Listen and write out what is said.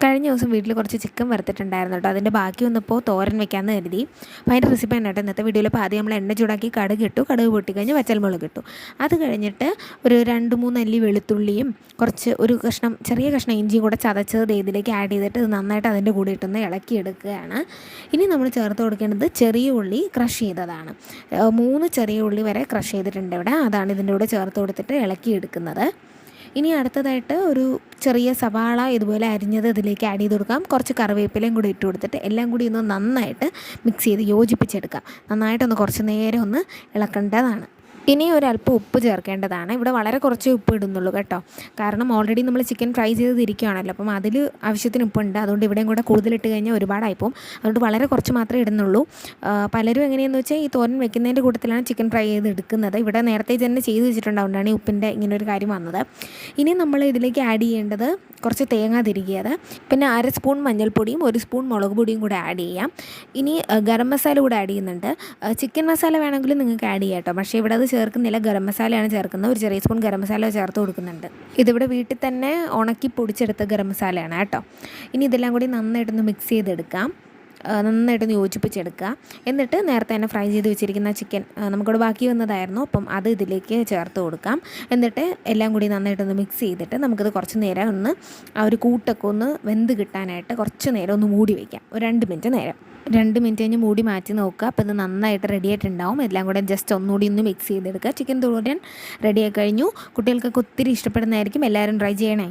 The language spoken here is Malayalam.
കഴിഞ്ഞ ദിവസം വീട്ടിൽ കുറച്ച് ചിക്കൻ വറുത്തിട്ടുണ്ടായിരുന്നു കേട്ടോ. അതിൻ്റെ ബാക്കി വന്നപ്പോൾ തോരൻ വെക്കാമെന്ന് കരുതി. അപ്പോൾ അതിൻ്റെ റെസിപ്പി തന്നെ കേട്ടോ ഇന്നത്തെ വീഡിയോയിൽ. അപ്പോൾ ആദ്യം നമ്മൾ എണ്ണ ചൂടാക്കി കടുക് ഇട്ടു. കടുക് പൊട്ടിക്കഴിഞ്ഞ് വറ്റൽമുളക് ഇട്ടു. അത് കഴിഞ്ഞിട്ട് ഒരു 2-3 അല്ലി വെളുത്തുള്ളിയും കുറച്ച് ഒരു ചെറിയ കഷ്ണം ഇഞ്ചിയും കൂടെ ചതച്ചത് ഇതിലേക്ക് ആഡ് ചെയ്തിട്ട് ഇത് നന്നായിട്ട് അതിൻ്റെ കൂടെ ഇട്ടൊന്ന് ഇളക്കിയെടുക്കുകയാണ്. ഇനി നമ്മൾ ചേർത്ത് കൊടുക്കേണ്ടത് ചെറിയ ഉള്ളി ക്രഷ് ചെയ്തതാണ്. 3 ചെറിയ ഉള്ളി വരെ ക്രഷ് ചെയ്തിട്ടുണ്ട് ഇവിടെ. അതാണ് ഇതിൻ്റെ കൂടെ ചേർത്ത് കൊടുത്തിട്ട് ഇളക്കിയെടുക്കുന്നത്. ഇനി അടുത്തതായിട്ട് ഒരു ചെറിയ സവാള ഇതുപോലെ അരിഞ്ഞത് ഇതിലേക്ക് ആഡ് ചെയ്ത് കൊടുക്കാം. കുറച്ച് കറിവേപ്പിലയും കൂടി ഇട്ട് കൊടുത്തിട്ട് എല്ലാം കൂടി ഒന്ന് നന്നായിട്ട് മിക്സ് ചെയ്ത് യോജിപ്പിച്ചെടുക്കാം. നന്നായിട്ടൊന്ന് കുറച്ച് നേരം ഒന്ന് ഇളക്കേണ്ടതാണ്. ഇനി ഒരല്പം ഉപ്പ് ചേർക്കേണ്ടതാണ്. ഇവിടെ വളരെ കുറച്ചേ ഉപ്പ് ഇടുന്നുള്ളൂ കേട്ടോ. കാരണം ഓൾറെഡി നമ്മൾ ചിക്കൻ ഫ്രൈ ചെയ്തിരിക്കുകയാണല്ലോ. അപ്പം അതിൽ ആവശ്യത്തിന് ഉപ്പുണ്ട്. അതുകൊണ്ട് ഇവിടെയും കൂടെ കൂടുതലിട്ട് കഴിഞ്ഞാൽ ഒരുപാടായിപ്പോവും. അതുകൊണ്ട് വളരെ കുറച്ച് മാത്രമേ ഇടുന്നുള്ളൂ. പലരും എങ്ങനെയാണെന്ന് വെച്ചാൽ ഈ തോരൻ വെക്കുന്നതിൻ്റെ കൂട്ടത്തിലാണ് ചിക്കൻ ഫ്രൈ ചെയ്ത് എടുക്കുന്നത്. ഇവിടെ നേരത്തെ തന്നെ ചെയ്ത് വെച്ചിട്ടുണ്ട്. അതുകൊണ്ടാണ് ഈ ഉപ്പിൻ്റെ ഇങ്ങനെ ഒരു കാര്യം വന്നത്. ഇനി നമ്മൾ ഇതിലേക്ക് ആഡ് ചെയ്യേണ്ടത് കുറച്ച് തേങ്ങ തിരികിയത്, പിന്നെ 1 സ്പൂൺ മഞ്ഞൾപ്പൊടിയും 1 സ്പൂൺ മുളക് പൊടിയും കൂടെ ആഡ് ചെയ്യാം. ഇനി ഗരം മസാല കൂടെ ആഡ് ചെയ്യുന്നുണ്ട്. ചിക്കൻ മസാല വേണമെങ്കിലും നിങ്ങൾക്ക് ആഡ് ചെയ്യാം കേട്ടോ. പക്ഷേ ഇവിടെ അത് ചേർക്കുന്നില്ല, ഗരം മസാലയാണ് ചേർക്കുന്നത്. ഒരു ചെറിയ സ്പൂൺ ഗരം മസാല ചേർത്ത് കൊടുക്കുന്നുണ്ട്. ഇതിവിടെ വീട്ടിൽ തന്നെ ഉണക്കി പൊടിച്ചെടുത്ത ഗരം മസാലയാണ് കേട്ടോ. ഇനി ഇതെല്ലാം കൂടി നന്നായിട്ടൊന്ന് മിക്സ് ചെയ്തെടുക്കാം. നന്നായിട്ടൊന്ന് യോജിപ്പിച്ചെടുക്കുക. എന്നിട്ട് നേരത്തെ തന്നെ ഫ്രൈ ചെയ്ത് വെച്ചിരിക്കുന്ന ചിക്കൻ നമുക്കിവിടെ ബാക്കി വന്നതായിരുന്നു. അപ്പം അത് ഇതിലേക്ക് ചേർത്ത് കൊടുക്കാം. എന്നിട്ട് എല്ലാം കൂടി നന്നായിട്ടൊന്ന് മിക്സ് ചെയ്തിട്ട് നമുക്കിത് കുറച്ച് നേരം ഒന്ന് ആ ഒരു കൂട്ടൊക്കെ ഒന്ന് വെന്ത് കിട്ടാനായിട്ട് കുറച്ച് നേരം ഒന്ന് മൂടി വയ്ക്കാം. ഒരു 2 മിനിറ്റ് നേരം. 2 മിനിറ്റ് കഴിഞ്ഞ് മൂടി മാറ്റി നോക്കുക. അപ്പോൾ ഇത് നന്നായിട്ട് റെഡി ആയിട്ടുണ്ടാവും. എല്ലാം കൂടെ ജസ്റ്റ് ഒന്നുകൂടി ഒന്ന് മിക്സ് ചെയ്തെടുക്കുക. ചിക്കൻ തോരൻ റെഡിയായി കഴിഞ്ഞു. കുട്ടികൾക്കൊക്കെ ഒത്തിരി ഇഷ്ടപ്പെടുന്നതായിരിക്കും. എല്ലാവരും ട്രൈ ചെയ്യണേ.